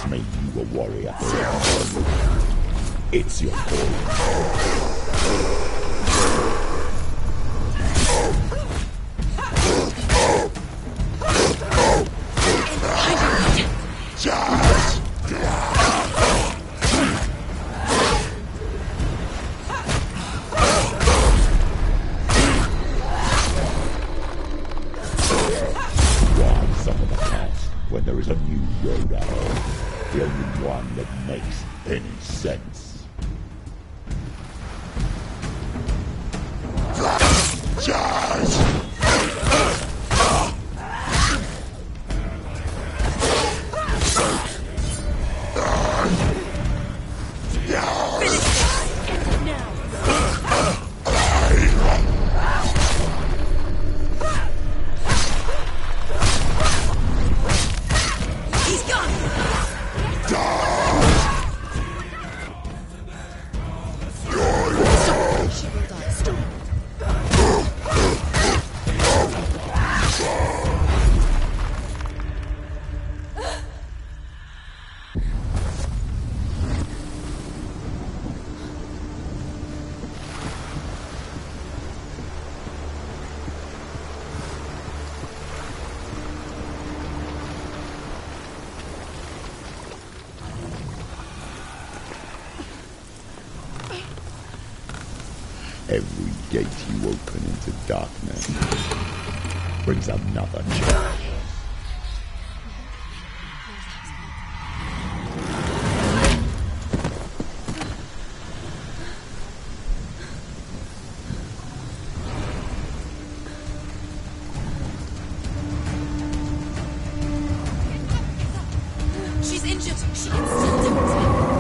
once made you a warrior. It's your call. When there is a new road ahead, the only one that makes any sense. Charge! Every gate you open into darkness brings another change. She's injured. She can still do it.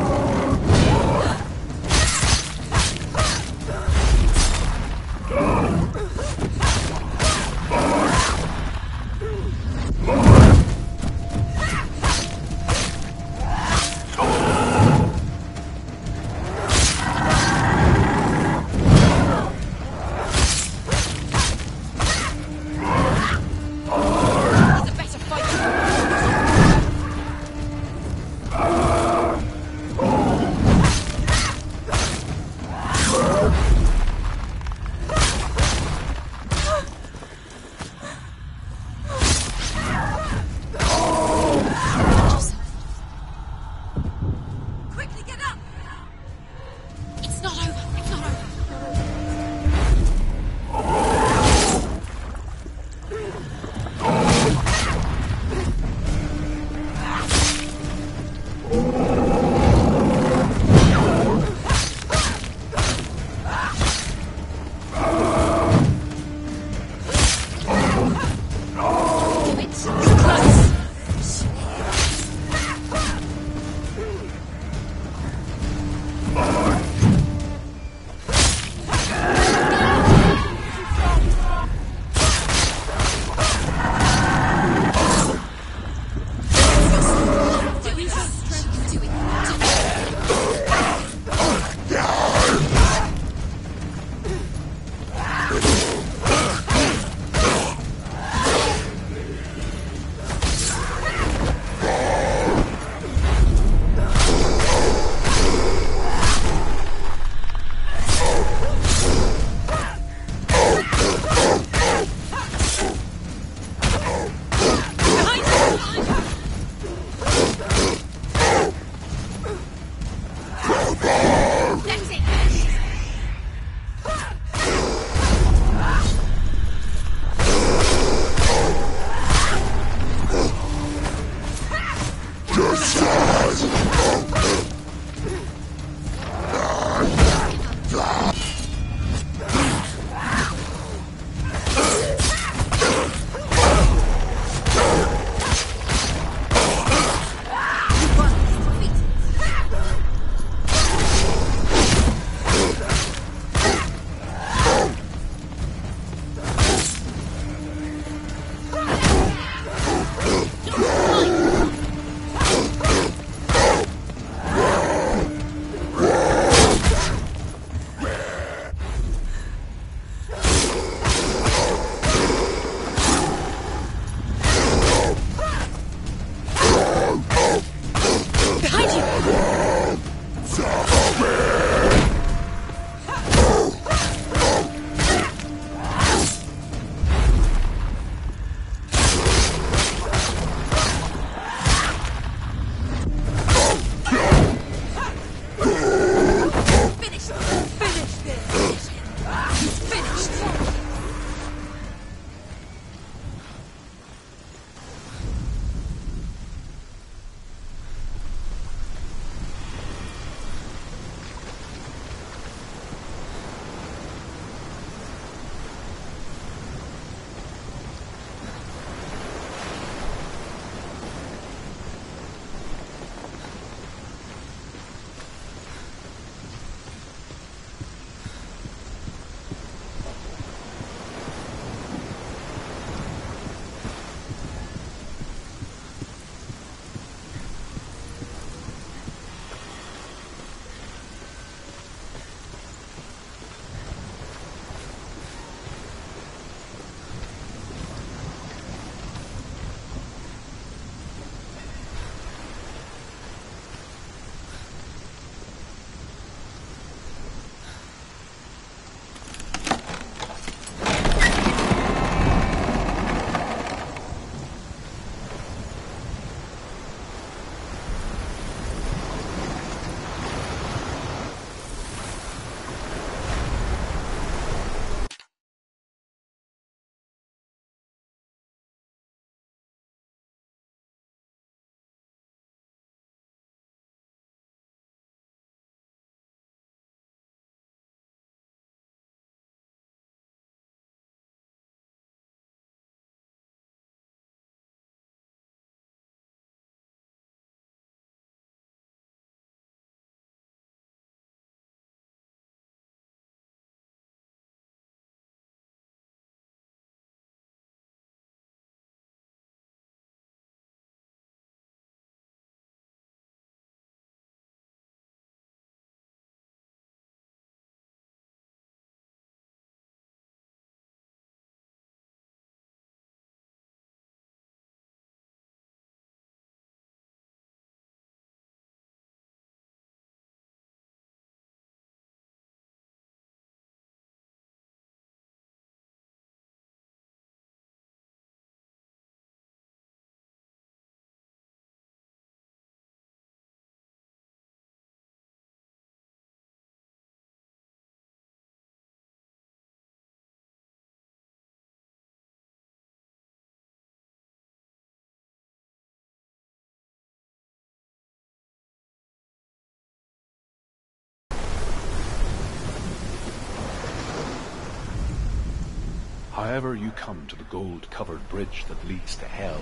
However you come to the gold-covered bridge that leads to hell,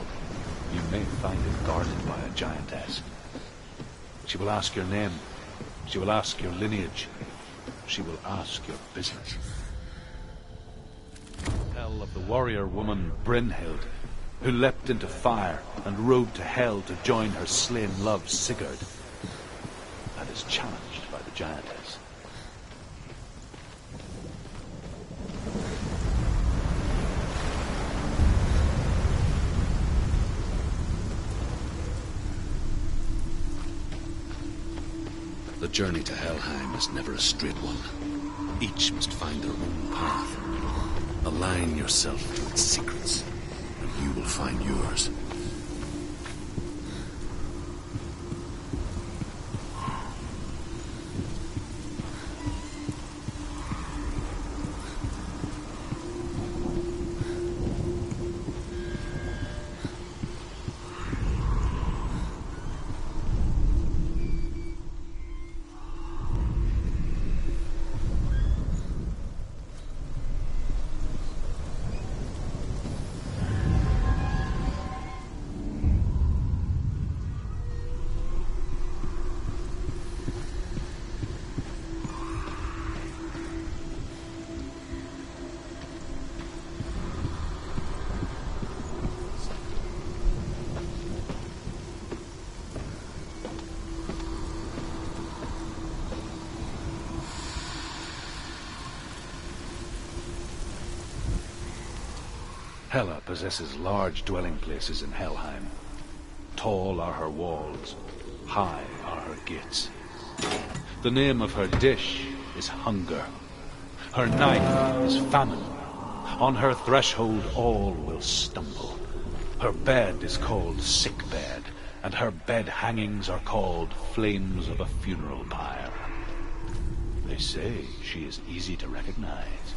you may find it guarded by a giantess. She will ask your name. She will ask your lineage. She will ask your business. Tell of the warrior woman Brynhild, who leapt into fire and rode to hell to join her slain love Sigurd, and is challenged by the giantess. The journey to Helheim is never a straight one. Each must find their own path. Align yourself to its secrets, and you will find yours. Hela possesses large dwelling places in Helheim. Tall are her walls, high are her gates. The name of her dish is hunger. Her knife is famine. On her threshold all will stumble. Her bed is called sick bed, and her bed hangings are called flames of a funeral pyre. They say she is easy to recognize,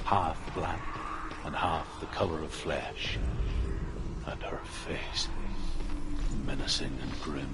half black and half the color of flesh, and her face menacing and grim.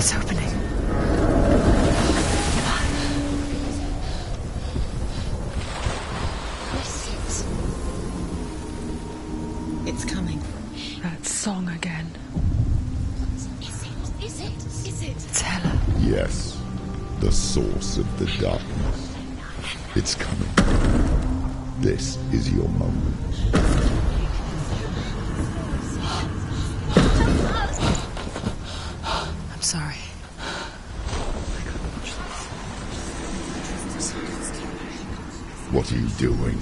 It's opening. It's coming. That song again. Is it? It's Hela. Yes, the source of the darkness. It's coming. This is your moment. I'm sorry. What are you doing?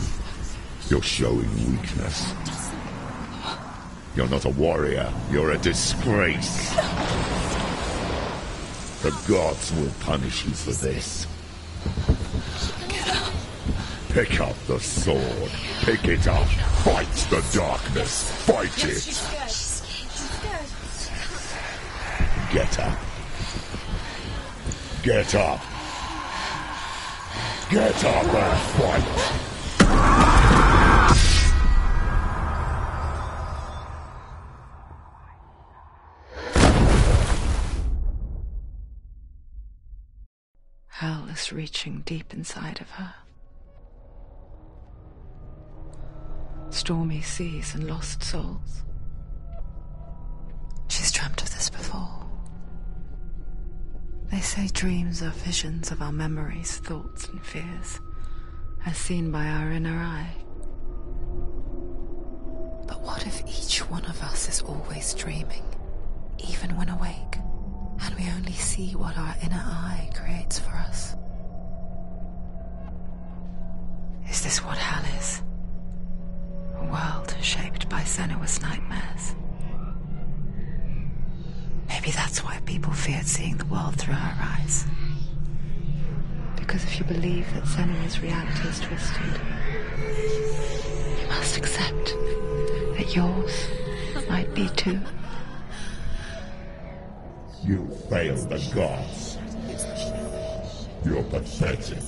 You're showing weakness. You're not a warrior. You're a disgrace. The gods will punish you for this. Pick up the sword. Pick it up. Fight the darkness. Fight it. She's scared. Get up. Get up. Get up and fight. Hell is reaching deep inside of her. Stormy seas and lost souls. She's dreamt of this before. They say dreams are visions of our memories, thoughts and fears, as seen by our inner eye. But what if each one of us is always dreaming, even when awake, and we only see what our inner eye creates for us? Is this what hell is? A world shaped by Senua's nightmares. Maybe that's why people feared seeing the world through her eyes. Because if you believe that Senua's reality is twisted, you must accept that yours might be too. You failed the gods. You're pathetic.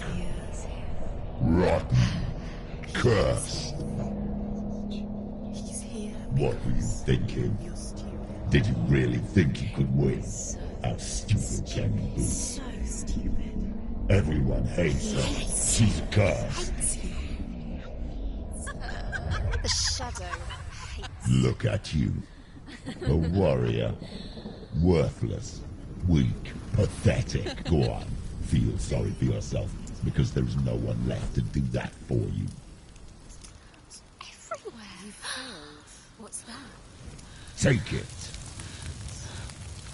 Rotten. Cursed. What were you thinking? Did you really think you could win? How stupid can you be? So stupid. Everyone hates her. She's cursed. The shadow hates. Look at you. A warrior. Worthless. Weak. Pathetic. Go on. Feel sorry for yourself, because there is no one left to do that for you. Everywhere. You failed. What's that? Take it.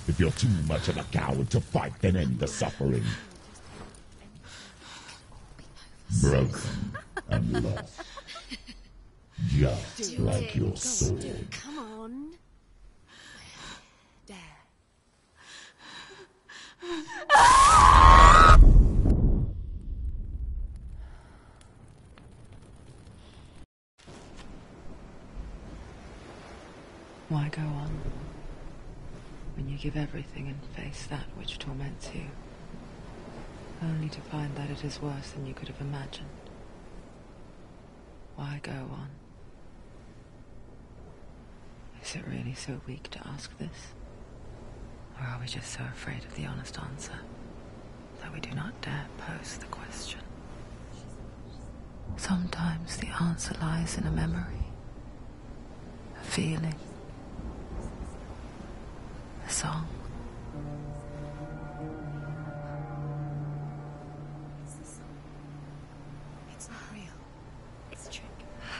If you're too much of a coward to fight, then end the suffering. Broken and lost. Just like your sword. Come on. There. Why go on when you give everything and face that which torments you, only to find that it is worse than you could have imagined? Why go on? Is it really so weak to ask this? Or are we just so afraid of the honest answer that we do not dare pose the question? Sometimes the answer lies in a memory, a feeling, a song. It's not real. It's a trick.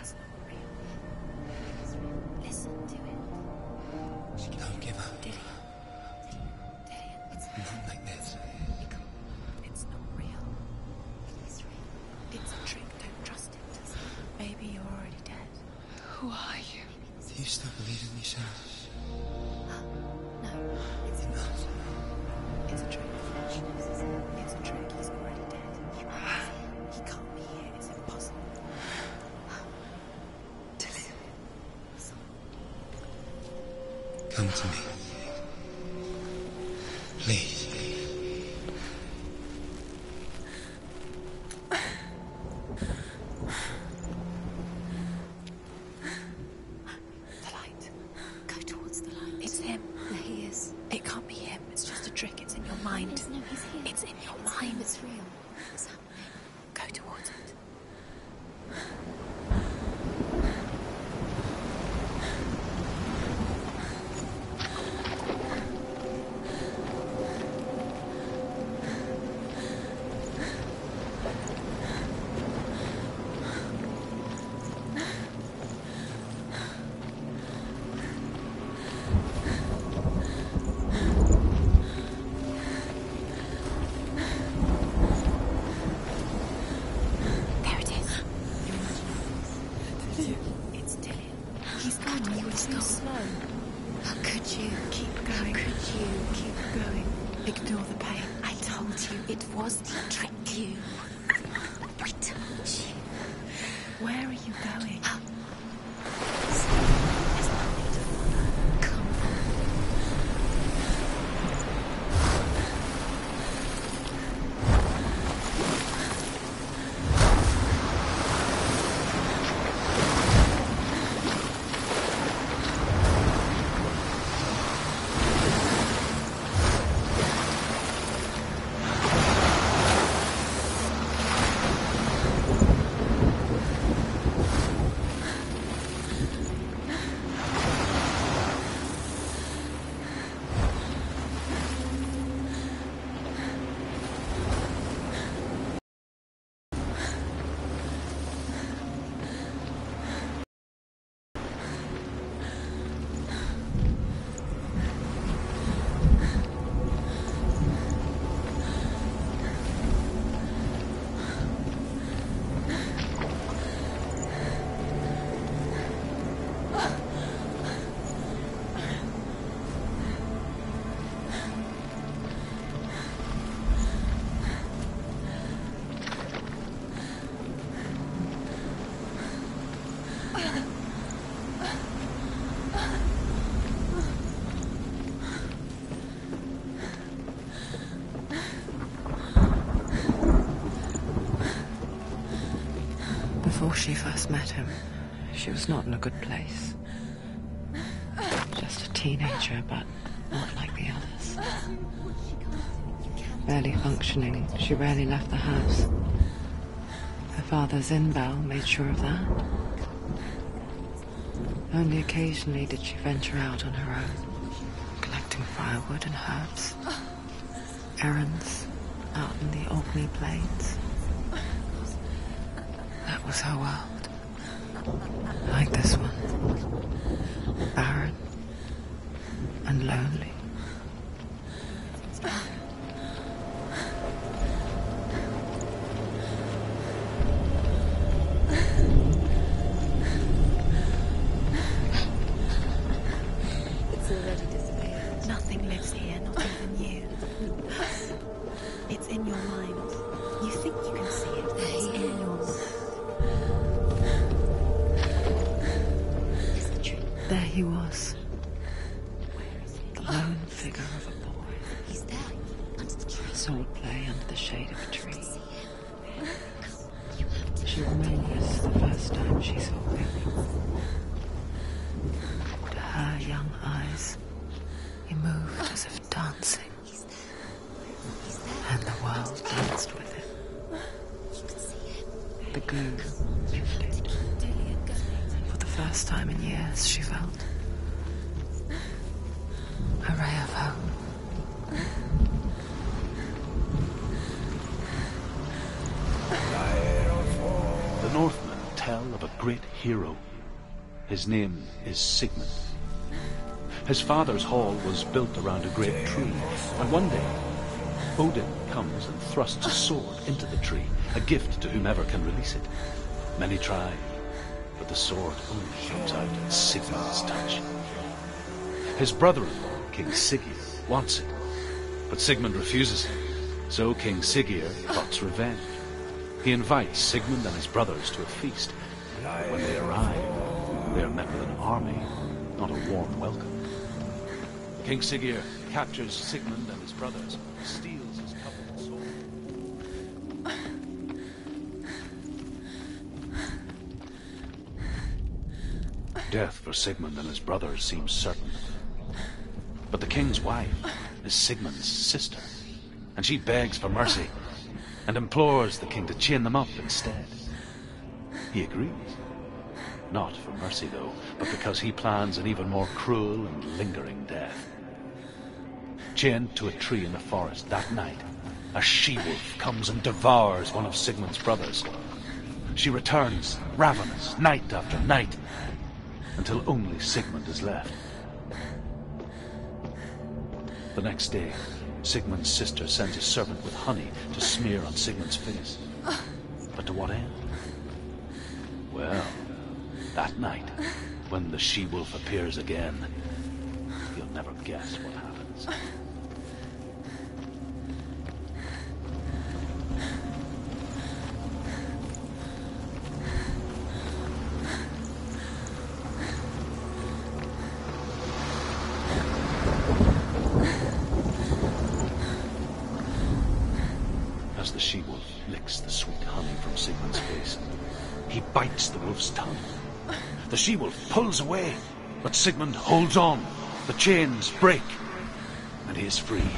It's not real. It's real. Listen to it. Don't give up. Did it? It's Not like this. It's not real. It's real. It's a trick. Don't trust it. Maybe you're already dead. Who are you? Do you still believe in me, Shadow? No, it's not. It's a trick. It's a trick. He's already dead. He can't be here. It's impossible. Come to me. Please. The light. Go towards the light. It's him. There he is. It can't be him. It's just a trick. It's mind. No, he's here. It's in your mind. It's real. What's happening? Go towards it. There it is. It's Dillian. He's gone. You were too slow. How could you? Keep going. How could you? Keep going. Ignore the pain. I told you it was to trick you. I told you. Where are you going? There's nothing to follow. Come on. Before she first met him, she was not in a good place. Just a teenager, but not like the others. Barely functioning, she rarely left the house. Her father's in-bell made sure of that. Only occasionally did she venture out on her own, collecting firewood and herbs. Errands out in the Orkney Plains. That was her world. Like this one. Barren and lonely. It's already disappeared. Nothing lives here, not even you. It's in your mind. You think you can see it, but it's in your mind. There he was. The lone figure of a boy. He's there, under the tree. Swordplay under the shade of a tree. She remembers the first time she saw him. To her young eyes, he moved as if dancing. And the world danced with him. The glue lifted. For the first time in years, she felt a ray of hope. The Northmen tell of a great hero. His name is Sigmund. His father's hall was built around a great tree, and one day Odin comes and thrusts a sword into the tree, a gift to whomever can release it. Many try, but the sword only comes out at Sigmund's touch. His brother-in-law, King Siggeir, wants it, but Sigmund refuses him, so King Siggeir plots revenge. He invites Sigmund and his brothers to a feast, but when they arrive, they are met with an army, not a warm welcome. King Siggeir captures Sigmund and his brothers, steals his coveted sword. Death for Sigmund and his brothers seems certain. But the king's wife is Sigmund's sister. and she begs for mercy and implores the king to chain them up instead. He agrees. Not for mercy, though, but because he plans an even more cruel and lingering death. Chained to a tree in the forest that night, a she-wolf comes and devours one of Sigmund's brothers. She returns, ravenous, night after night, until only Sigmund is left. The next day, Sigmund's sister sends a servant with honey to smear on Sigmund's face. But to what end? Well, that night, when the she-wolf appears again, you'll never guess what happens. As the she-wolf licks the sweet honey from Sigmund's face, he bites the wolf's tongue. The she-wolf pulls away, but Sigmund holds on. The chains break, and he is free.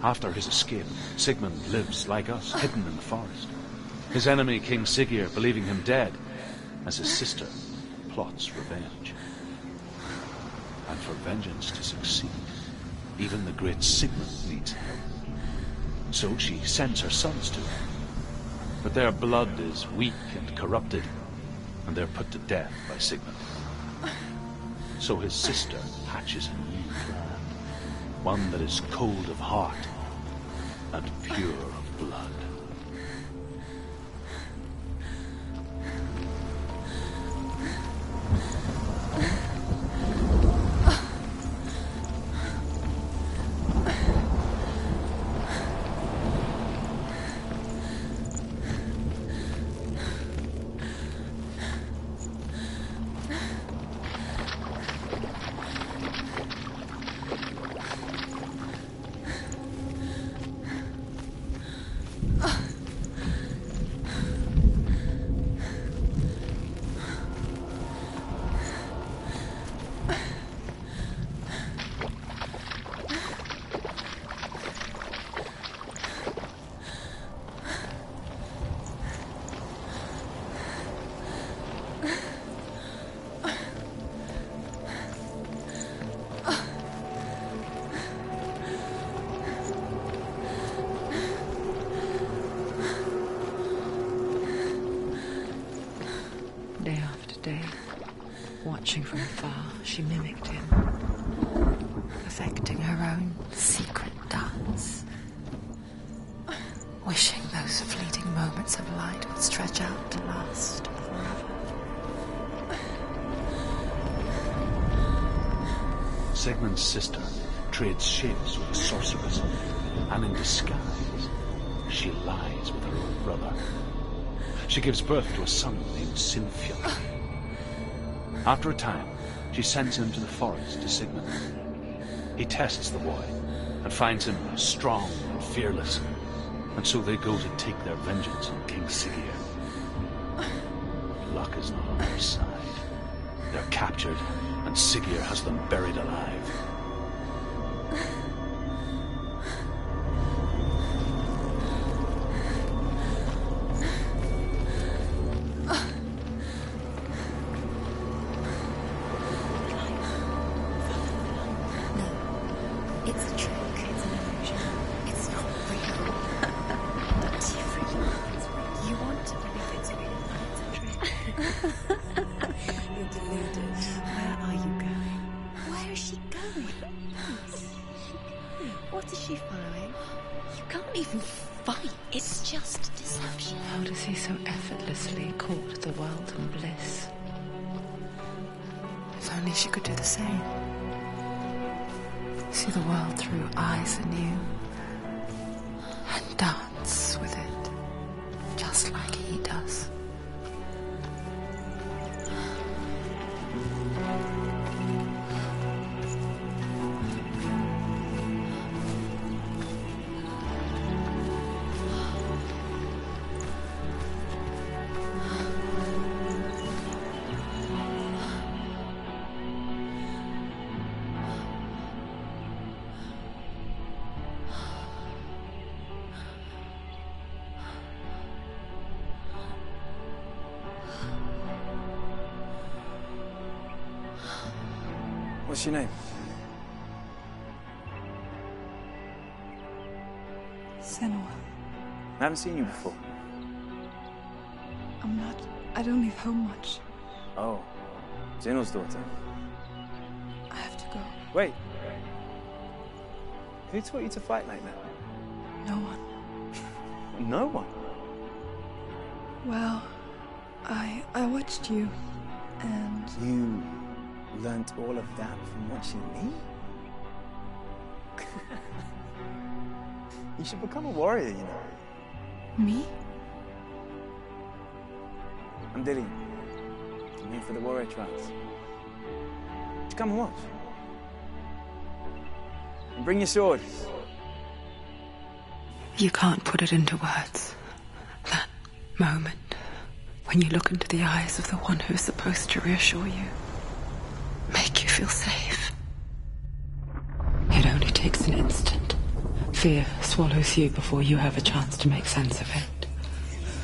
After his escape, Sigmund lives like us, hidden in the forest. His enemy, King Siggeir, believing him dead, as his sister plots revenge. And for vengeance to succeed, even the great Sigmund needs help. So she sends her sons to him. But their blood is weak and corrupted, and they're put to death by Sigmund. So his sister hatches a new plan, one that is cold of heart and pure of blood. Day after day, watching from afar, she mimicked him, perfecting her own secret dance, wishing those fleeting moments of light would stretch out to last forever. Sigmund's sister trades shapes with a sorceress, and in disguise, she lies with her own brother. She gives birth to a son named Sinfjotli. After a time, she sends him to the forest to Sigmund. He tests the boy and finds him strong and fearless, and so they go to take their vengeance on King Siggeir. Luck is not on their side. They're captured, and Siggeir has them buried alive. It's a trick. It's an illusion. It's not real. But you want to believe it's real, but it's a trick. You're deluded. Where are you going? Where is she going? What is she following? You can't even fight. It's just deception. How does he so effortlessly court the world and bliss? If only she could do the same. See the world through eyes anew and dance with it, just like he does. What's your name? Senua. I haven't seen you before. I don't leave home much. Oh, Zeno's daughter. I have to go. Wait. Who taught you to fight like that? No one. No one? Well, I watched you, and... You learnt all of that from watching me? You should become a warrior, you know. Me? I'm Dillian. I'm here for the warrior trials. Just come and watch. And bring your sword. You can't put it into words. That moment when you look into the eyes of the one who's supposed to reassure you, make you feel safe. It only takes an instant. Fear swallows you before you have a chance to make sense of it.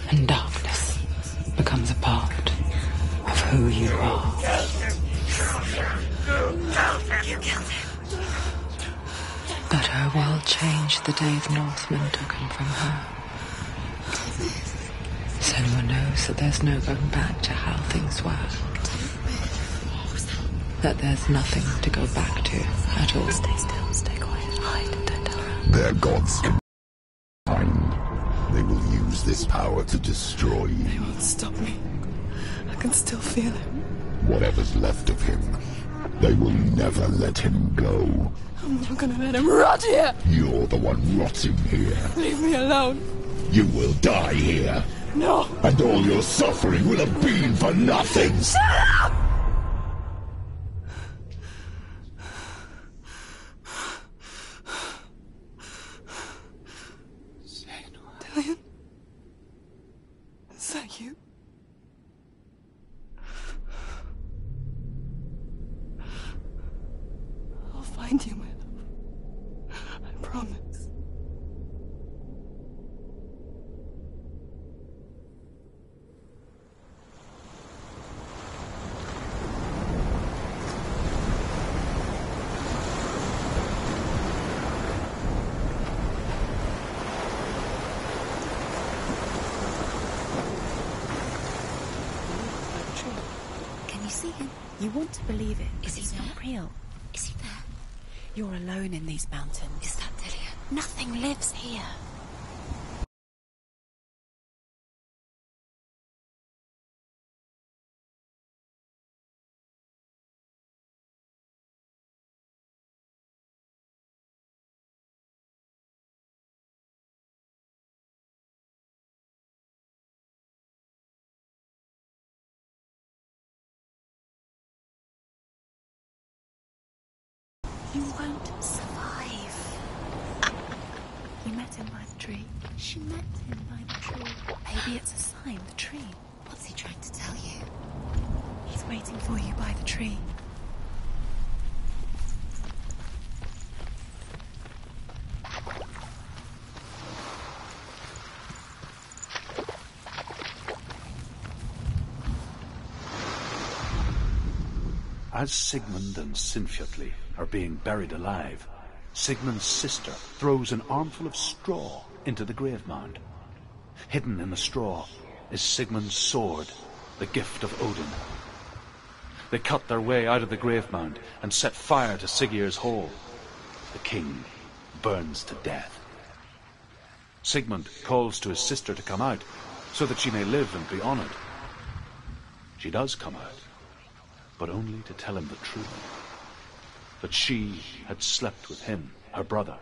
And darkness becomes a part of who you are. You killed him. But her world changed the day the Northmen took him from her. Senua knows that there's no going back to how things were. That there's nothing to go back to at all. Stay still, stay quiet, hide, don't tell her. Their gods combined. They will use this power to destroy you. They won't stop me. I can still feel it. Whatever's left of him, they will never let him go. I'm not gonna let him rot here! You're the one rotting here. Leave me alone. You will die here. No! And all your suffering will have been for nothing. Shut up! Dillian? Is that you? I'll find you, my love. I promise. Can you see him? You want to believe it. Is he not real? Is he there? You're alone in these mountains. Is that Dillian? Nothing lives here. You won't survive. You met him by the tree. She met him by the tree. Maybe it's a sign, the tree. What's he trying to tell you? He's waiting for you by the tree. As Sigmund and Sinfjotli are being buried alive, Sigmund's sister throws an armful of straw into the grave mound. Hidden in the straw is Sigmund's sword, the gift of Odin. They cut their way out of the grave mound and set fire to Siggeir's hall. The king burns to death. Sigmund calls to his sister to come out so that she may live and be honored. She does come out, but only to tell him the truth. That she had slept with him, her brother,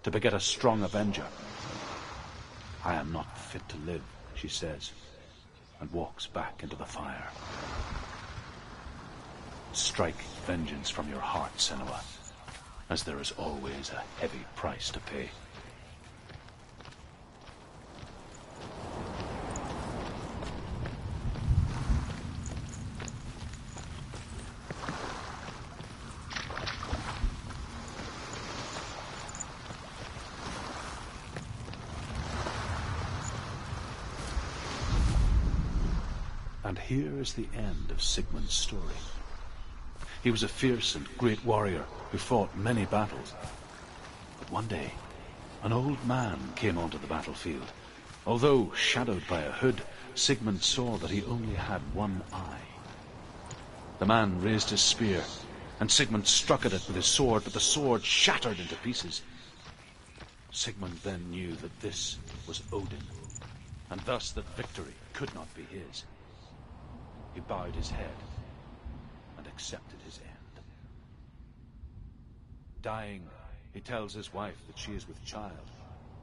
to beget a strong avenger. I am not fit to live, she says, and walks back into the fire. Strike vengeance from your heart, Senua, as there is always a heavy price to pay. And here is the end of Sigmund's story. He was a fierce and great warrior who fought many battles. But one day, an old man came onto the battlefield. Although shadowed by a hood, Sigmund saw that he only had one eye. The man raised his spear, and Sigmund struck at it with his sword, but the sword shattered into pieces. Sigmund then knew that this was Odin, and thus that victory could not be his. He bowed his head and accepted his end. Dying, he tells his wife that she is with child,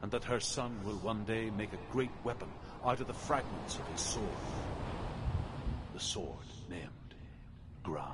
and that her son will one day make a great weapon out of the fragments of his sword. The sword named Gram.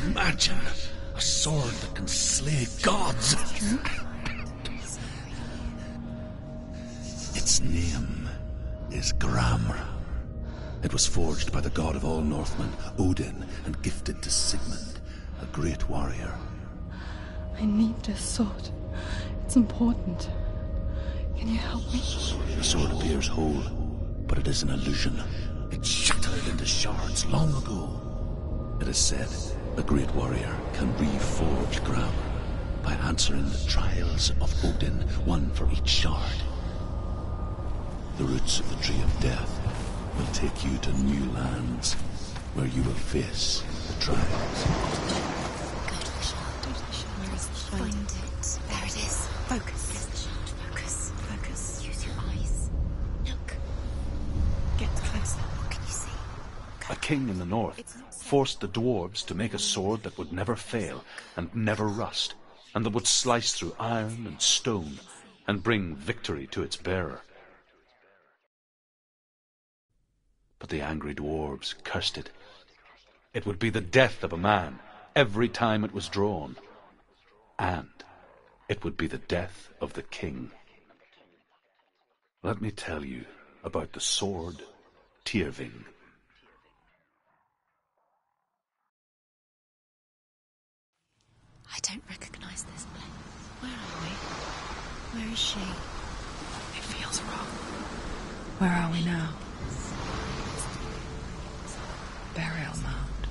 Imagine a sword that can slay gods. Its name is Gram. It was forged by the god of all Northmen, Odin, and gifted to Sigmund, a great warrior. I need this sword. It's important. Can you help me? The sword appears whole, but it is an illusion. It shattered into shards long ago. It is said a great warrior can reforge Gram by answering the trials of Odin, one for each shard. The roots of the Tree of Death will take you to new lands where you will face the trials. Where is the shard? Find it. There it is. Focus. Focus. Focus. Use your eyes. Look. Get closer. What can you see? A king in the north forced the dwarves to make a sword that would never fail and never rust, and that would slice through iron and stone and bring victory to its bearer. But the angry dwarves cursed it. It would be the death of a man every time it was drawn, and it would be the death of the king. Let me tell you about the sword Tyrving. I don't recognize this place. Where are we? Where is she? It feels wrong. Where are we now? Burial mound.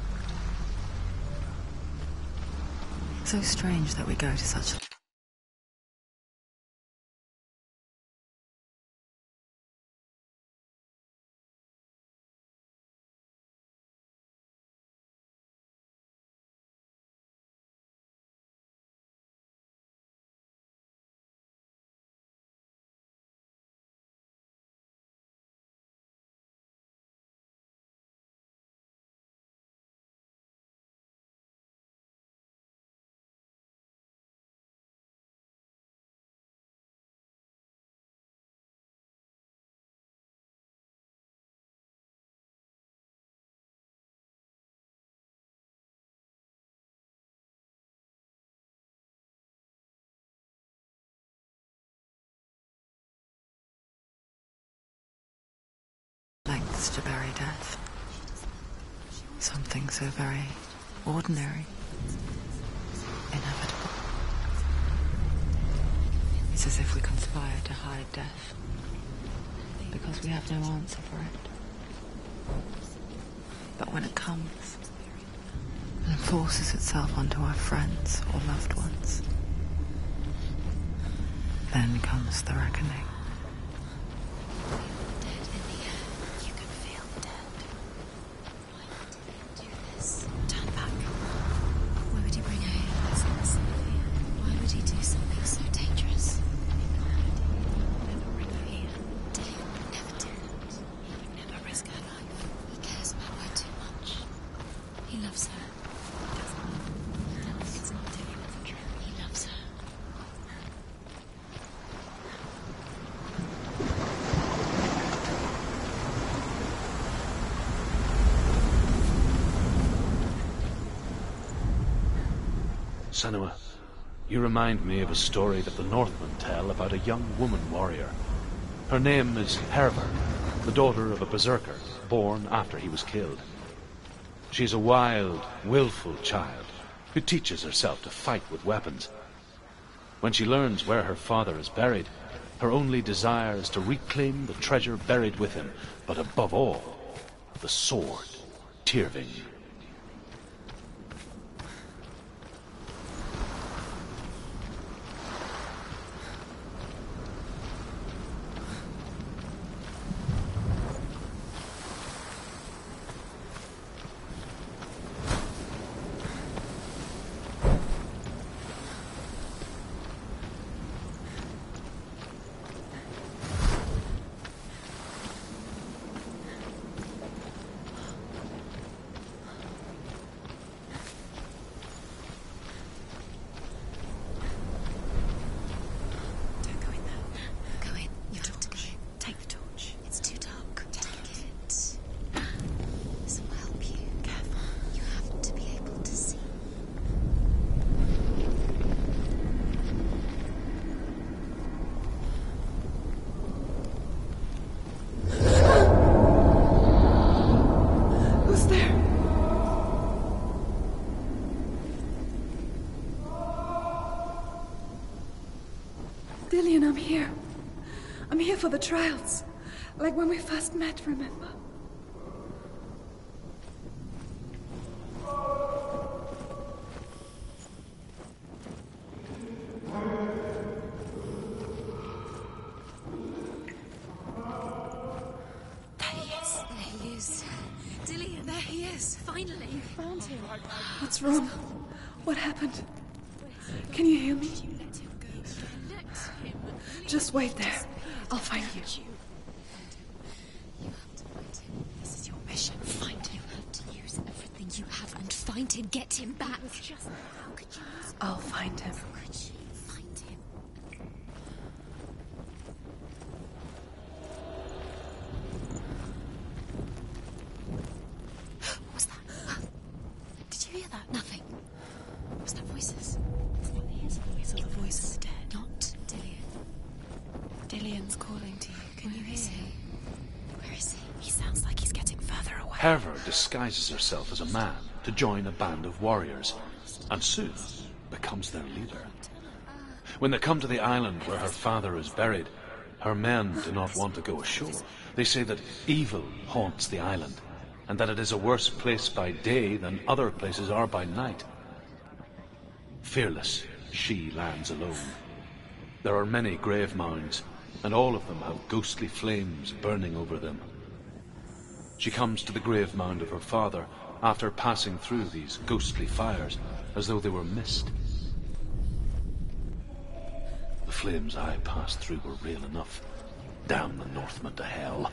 So strange that we go to such a... lengths to bury death. Something so very ordinary, inevitable. It's as if we conspire to hide death, because we have no answer for it. But when it comes and forces itself onto our friends or loved ones, then comes the reckoning. Dead in the air. You can feel the dead. Why did he do this? Turn back. Why would he bring her here? Why would he do something so dangerous? Never bring her here. Dillian would never do that. He would never risk her life. He cares about her too much. He loves her. He doesn't. It's not Dillian, it's true. He loves her. Senua, you remind me of a story that the Northmen tell about a young woman warrior. Her name is Herver, the daughter of a berserker, born after he was killed. She is a wild, willful child who teaches herself to fight with weapons. When she learns where her father is buried, her only desire is to reclaim the treasure buried with him, but above all, the sword, Tyrving. Dillian, I'm here. I'm here for the trials. Like when we first met, remember? There he is. Dillian, there he is. Finally, you found him. What's wrong? What happened? Can you hear me? You let him go. Let him. Just wait there. I'll find you. You have to find him. This is your mission. Find him. You have to use everything you have and find him. Get him back. How could you lose him? I'll find him. How could you find him? What was that? Did you hear that? Nothing. Was that voices? It's not his voice or the voice of the dead. Not Dillian. Dillian's calling to you. Can you hear him? Where is he? He sounds like he's getting further away. Herver disguises herself as a man to join a band of warriors, and soon becomes their leader. When they come to the island where her father is buried, her men do not want to go ashore. They say that evil haunts the island, and that it is a worse place by day than other places are by night. Fearless, she lands alone. There are many grave mounds, and all of them have ghostly flames burning over them. She comes to the grave mound of her father after passing through these ghostly fires, as though they were mist. The flames I passed through were real enough. Damn the Northmen to hell.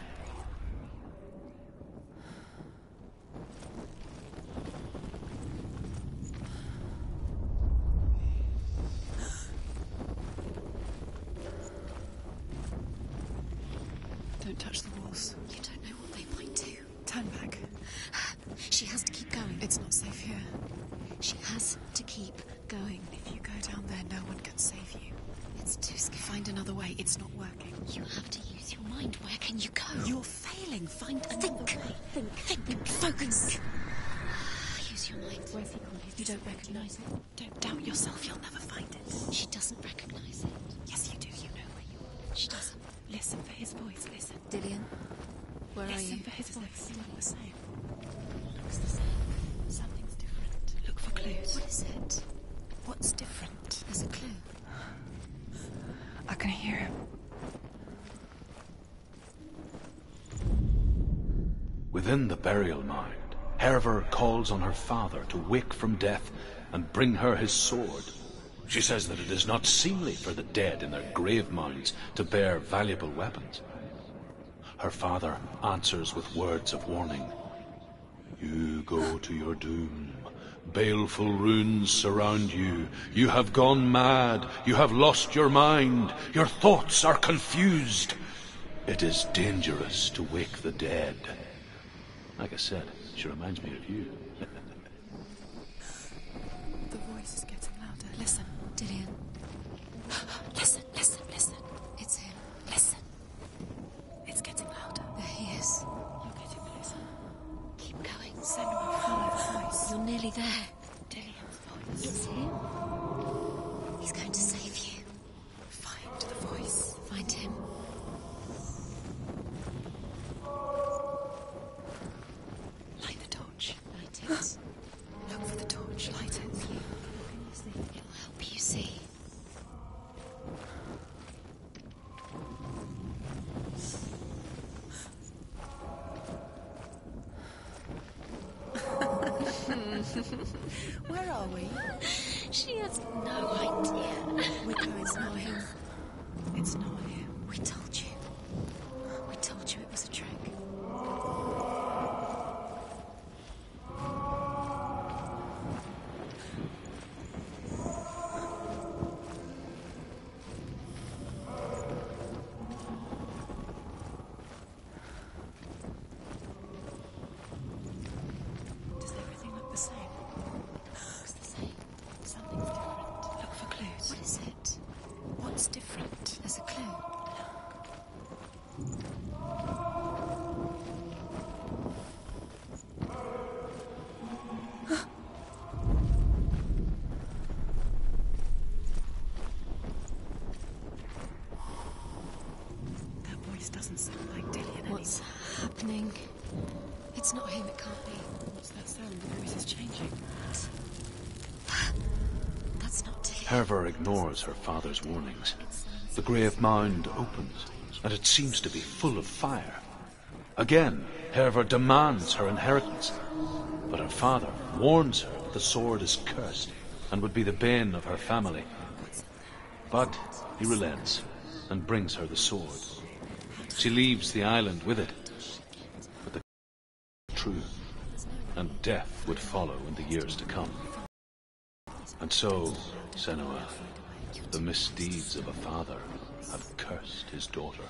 Don't touch the walls. You don't know what they might do. Turn back. She has to keep going. It's not safe here. She has to keep going. If you go down there, no one can save you. It's too scary. Find another way. It's not working. You have to use your mind. Where can you go? You're failing. Find another way. Think. Focus. Use your mind. Where's he gone? You don't recognize it. Don't doubt yourself. You'll never find it. She doesn't recognize it. Yes, you do. You know where you are. She doesn't. Listen for his voice. Listen. Dillian, where are Listen you? for his voice. See what we're saying. Within the burial mound, Hervor calls on her father to wake from death and bring her his sword. She says that it is not seemly for the dead in their grave mounds to bear valuable weapons. Her father answers with words of warning. You go to your doom. Baleful runes surround you. You have gone mad. You have lost your mind. Your thoughts are confused. It is dangerous to wake the dead. Like I said, she reminds me of you. The voice is getting louder. Listen, Dillian. Listen, listen, listen. It's him. Listen. It's getting louder. There he is. You're getting closer. Keep going. Senua, follow the voice. You're nearly there. Dillian's voice. It's him. He's going to save you. Find the voice. Find him. Light the torch. Light it. Look for the torch. Light it. It'll help you see. Where are we? She has no idea. We're going not him. It's not him. We told you. We told you it was a trick. Does everything look the same? Looks the same. Something's different. Look for clues. What is it? What's different? There's a clue. That voice doesn't sound like Dillian. What's happening? It's not him, it can't be. What's that sound? The voice is changing. That's not Dillian. Hervor ignores her father's warnings. The grave mound opens, and it seems to be full of fire. Again, Hervor demands her inheritance, but her father warns her that the sword is cursed and would be the bane of her family. But he relents and brings her the sword. She leaves the island with it, but the true, and death would follow in the years to come. And so, Senua, the misdeeds of a father have cursed his daughter.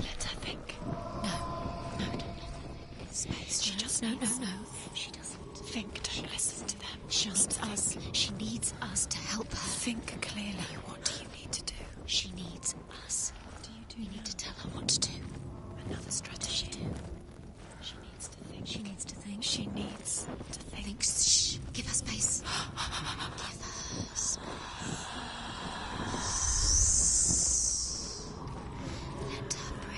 Let her think. No. Space. She just no. She doesn't think. Don't listen to them. She needs us. She needs us to help her. Think clearly. What do you need to do? She needs us. What do you do? You need to tell her what to do. Another strategy. She needs to think. She needs to think. She needs to think. Shh. Give her space. Give her space. Let her breathe.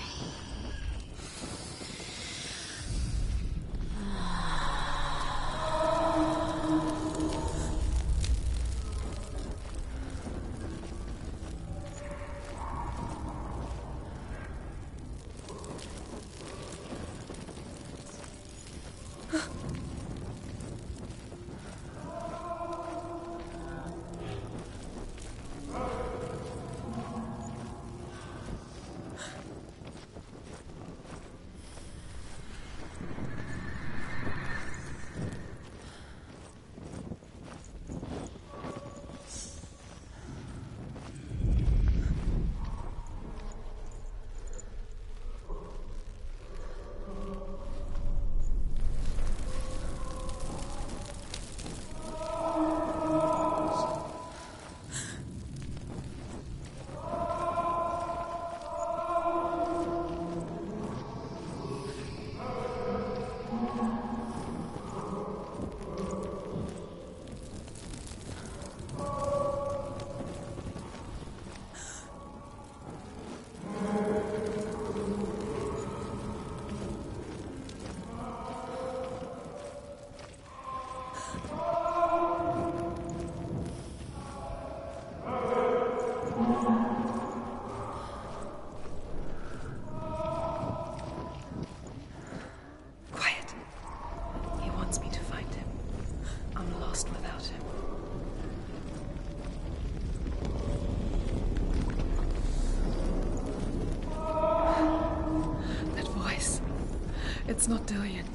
It's not Dillian.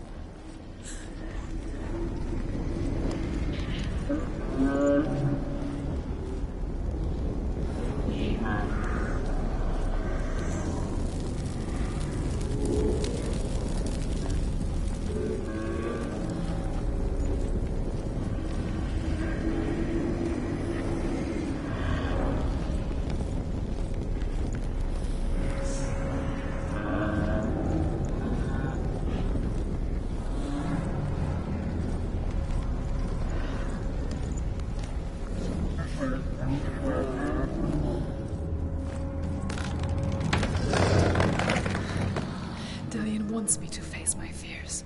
Dillian wants me to face my fears.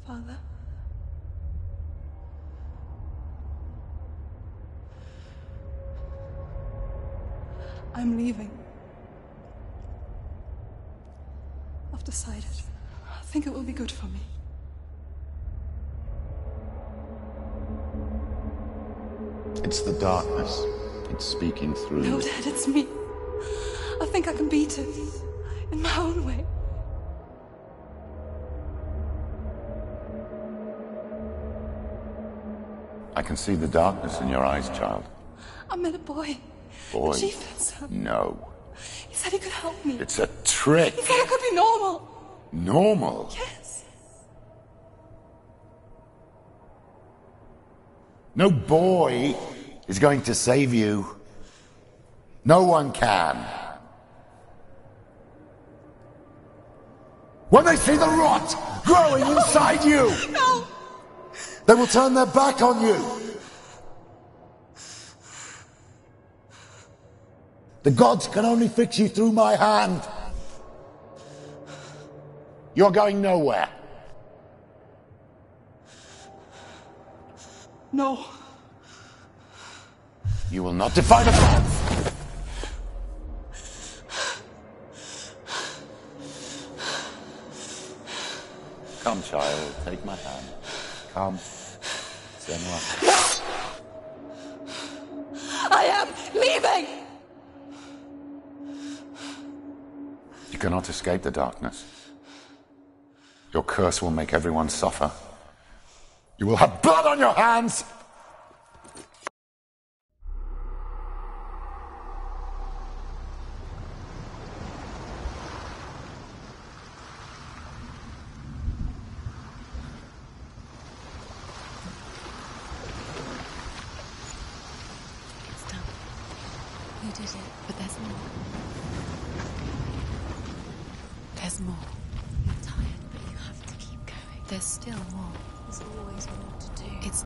Father? I'm leaving. I've decided. I think it will be good for me. It's the darkness. It's speaking through No, you. Dad, it's me. I think I can beat it. In my own way. I can see the darkness in your eyes, child. I met a boy. Boy. The chief said so. No. He said he could help me. It's a trick. He said I could be normal. Normal? Yes. No boy is going to save you. No one can. When they see the rot growing inside you, No! they will turn their back on you. The gods can only fix you through my hand. You're going nowhere. No. You will not defy the gods. Come, child, take my hand. Come. Senua. I am leaving! You cannot escape the darkness. Your curse will make everyone suffer. You will have blood on your hands! It's done. You did it, but there's more. There's more. You're tired, but you have to keep going. There's still more. There's always more to do. It's